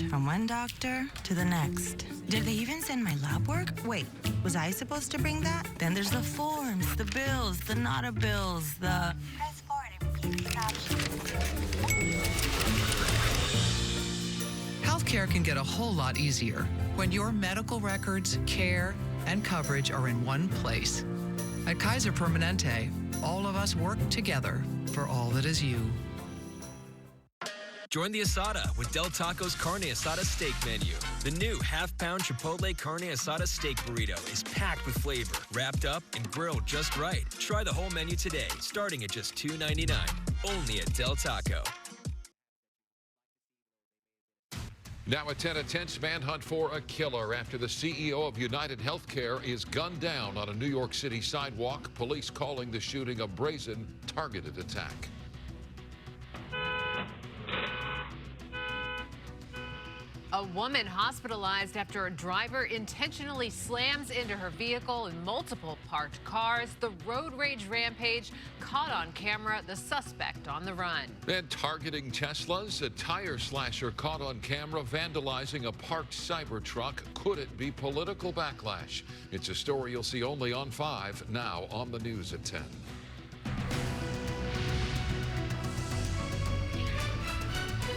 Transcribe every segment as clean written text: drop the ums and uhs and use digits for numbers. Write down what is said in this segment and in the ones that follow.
From one doctor to the next. Did they even send my lab work? Wait, was I supposed to bring that? Then there's the forms, the bills, the nota bills, the... Press forward and repeat the options. Healthcare can get a whole lot easier when your medical records, care, and coverage are in one place. At Kaiser Permanente, all of us work together for all that is you. Join the Asada with Del Taco's Carne Asada steak menu. The new half-pound Chipotle Carne Asada steak burrito is packed with flavor, wrapped up and grilled just right. Try the whole menu today, starting at just $2.99. Only at Del Taco. Now a tense manhunt for a killer after the CEO of United Healthcare is gunned down on a New York City sidewalk. Police calling the shooting a brazen, targeted attack. A woman hospitalized after a driver intentionally slams into her vehicle in multiple parked cars. The road rage rampage caught on camera, the suspect on the run. And targeting Teslas, a tire slasher caught on camera vandalizing a parked Cybertruck. Could it be political backlash? It's a story you'll see only on 5, now on the news at 10.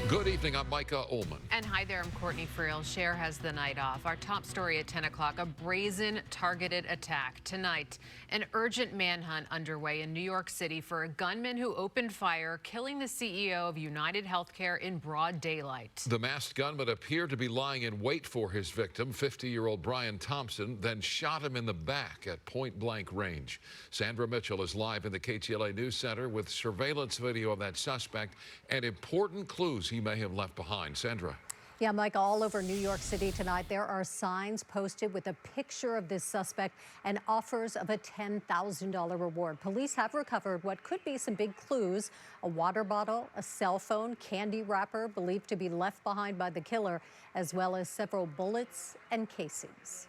Good evening, I'm Micah Ullman. And hi there, I'm Courtney Friel. Cher has the night off. Our top story at 10 o'clock, a brazen targeted attack. Tonight, an urgent manhunt underway in New York City for a gunman who opened fire, killing the CEO of United Healthcare in broad daylight. The masked gunman appeared to be lying in wait for his victim, 50-year-old Brian Thompson, then shot him in the back at point-blank range. Sandra Mitchell is live in the KTLA News Center with surveillance video of that suspect and important clues he may have left behind. Sandra. Yeah, Mike, all over New York City tonight, there are signs posted with a picture of this suspect and offers of a $10,000 reward. Police have recovered what could be some big clues: a water bottle, a cell phone, candy wrapper believed to be left behind by the killer, as well as several bullets and casings.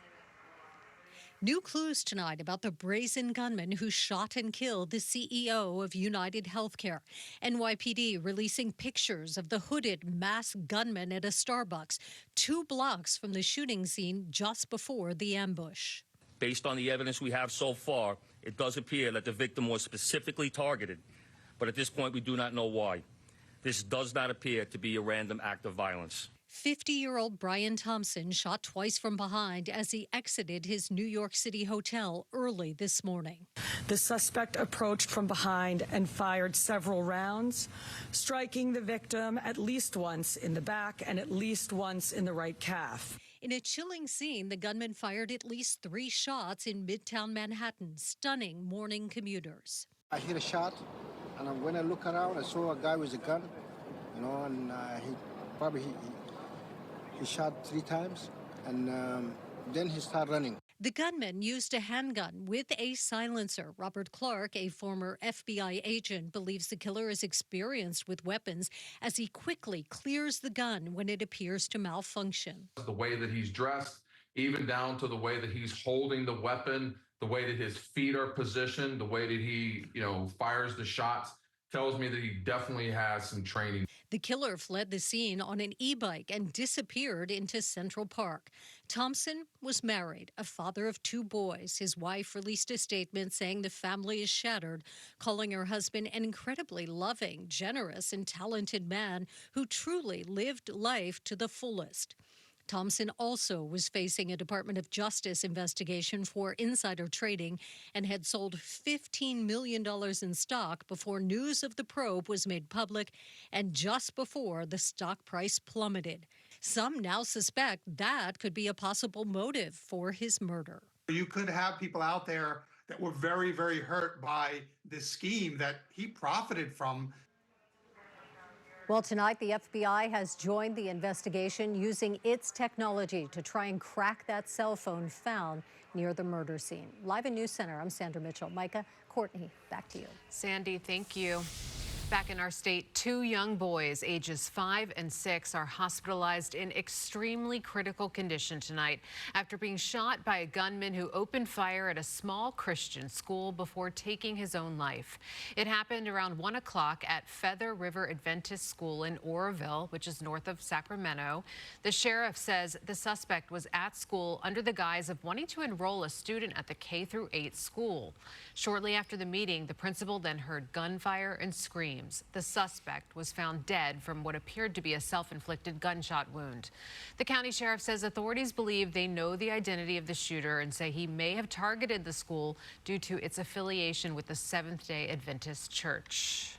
New clues tonight about the brazen gunman who shot and killed the CEO of United Healthcare. NYPD releasing pictures of the hooded masked gunman at a Starbucks 2 blocks from the shooting scene just before the ambush. Based on the evidence we have so far, it does appear that the victim was specifically targeted, but at this point we do not know why. This does not appear to be a random act of violence. 50-year-old Brian Thompson shot twice from behind as he exited his New York City hotel early this morning. The suspect approached from behind and fired several rounds, striking the victim at least once in the back and at least once in the right calf. In a chilling scene, the gunman fired at least 3 shots in Midtown Manhattan, stunning morning commuters. I hit a shot, and when I look around, I saw a guy with a gun, and he shot 3 times, and then he started running. The gunman used a handgun with a silencer. Robert Clark, a former FBI agent, believes the killer is experienced with weapons as he quickly clears the gun when it appears to malfunction. The way that he's dressed, even down to the way that he's holding the weapon, the way that his feet are positioned, the way that he, fires the shots, tells me that he definitely has some training. The killer fled the scene on an e-bike and disappeared into Central Park. Thompson was married, a father of 2 boys. His wife released a statement saying the family is shattered, calling her husband an incredibly loving, generous, and talented man who truly lived life to the fullest. Thompson also was facing a Department of Justice investigation for insider trading and had sold $15 million in stock before news of the probe was made public and just before the stock price plummeted. Some now suspect that could be a possible motive for his murder. You could have people out there that were very, very hurt by this scheme that he profited from. Well, tonight, the FBI has joined the investigation using its technology to try and crack that cell phone found near the murder scene. Live in News Center, I'm Sandra Mitchell. Micah, Courtney, back to you. Sandy, thank you. Back in our state, 2 young boys, ages 5 and 6, are hospitalized in extremely critical condition tonight after being shot by a gunman who opened fire at a small Christian school before taking his own life. It happened around 1 o'clock at Feather River Adventist School in Oroville, which is north of Sacramento. The sheriff says the suspect was at school under the guise of wanting to enroll a student at the K-8 school. Shortly after the meeting, the principal then heard gunfire and screams. The suspect was found dead from what appeared to be a self-inflicted gunshot wound. The county sheriff says authorities believe they know the identity of the shooter and say he may have targeted the school due to its affiliation with the Seventh-day Adventist Church.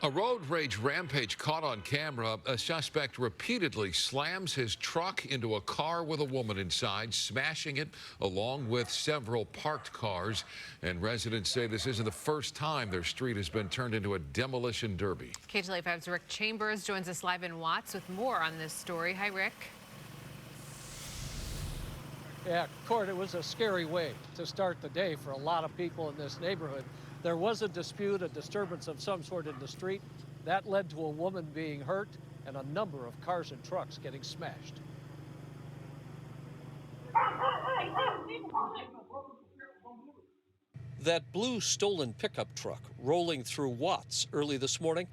A road rage rampage caught on camera. A suspect repeatedly slams his truck into a car with a woman inside, smashing it along with several parked cars. And residents say this isn't the first time their street has been turned into a demolition derby. Ktla Dt's Rick Chambers joins us live in Watts with more on this story. Hi, Rick. Yeah, Court, it was a scary way to start the day for a lot of people in this neighborhood. There was a dispute, a disturbance of some sort in the street. That led to a woman being hurt and a number of cars and trucks getting smashed. That blue stolen pickup truck rolling through Watts early this morning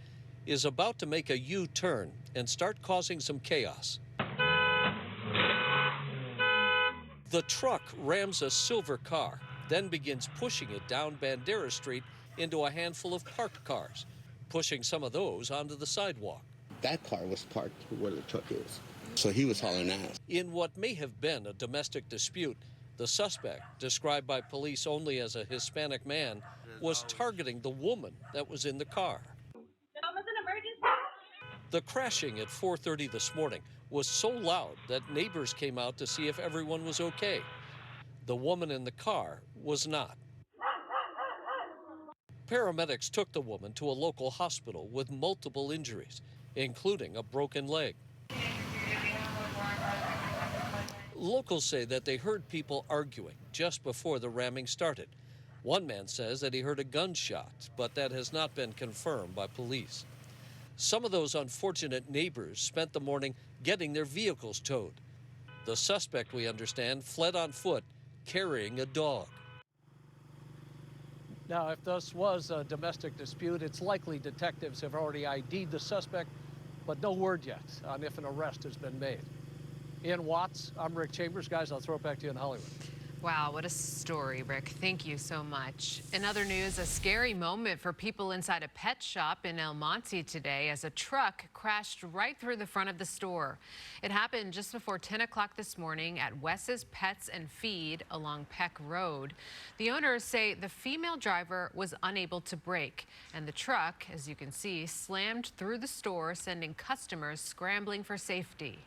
is about to make a U-turn and start causing some chaos. The truck rams a silver car, then begins pushing it down Bandera Street into a handful of parked cars, pushing some of those onto the sidewalk. That car was parked where the truck is, so he was hauling ass. In what may have been a domestic dispute, the suspect, described by police only as a Hispanic man, was targeting the woman that was in the car. The crashing at 4:30 this morning was so loud that neighbors came out to see if everyone was okay. The woman in the car was not. Paramedics took the woman to a local hospital with multiple injuries, including a broken leg. Locals say that they heard people arguing just before the ramming started. One man says that he heard a gunshot, but that has not been confirmed by police. Some of those unfortunate neighbors spent the morning getting their vehicles towed. The suspect, we understand, fled on foot, carrying a dog. Now, if this was a domestic dispute, it's likely detectives have already ID'd the suspect, but no word yet on if an arrest has been made. In Watts, I'm Rick Chambers. Guys, I'll throw it back to you in Hollywood. Wow, what a story, Rick. Thank you so much. In other news, a scary moment for people inside a pet shop in El Monte today as a truck crashed right through the front of the store. It happened just before 10 o'clock this morning at Wes's Pets and Feed along Peck Road. The owners say the female driver was unable to brake, and the truck, as you can see, slammed through the store, sending customers scrambling for safety.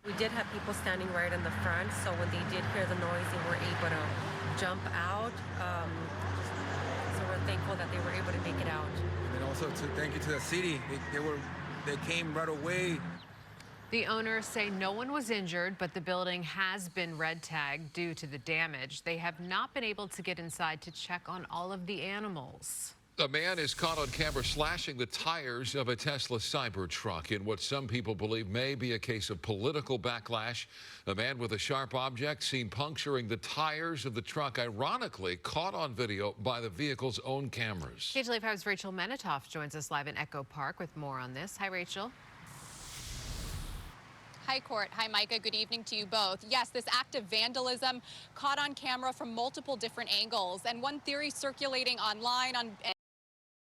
We did have people standing right in the front, so when they did hear the noise, they were able to jump out. So we're thankful that they were able to make it out. And also thank you to the city. They came right away. The owners say no one was injured, but the building has been red tagged due to the damage. They have not been able to get inside to check on all of the animals. A man is caught on camera slashing the tires of a Tesla Cybertruck in what some people believe may be a case of political backlash. A man with a sharp object seen puncturing the tires of the truck, ironically caught on video by the vehicle's own cameras. Ktla Dt's Rachel Menitoff joins us live in Echo Park with more on this. Hi, Rachel. Hi, Court. Hi, Micah. Good evening to you both. Yes, this act of vandalism caught on camera from multiple different angles. And one theory circulating online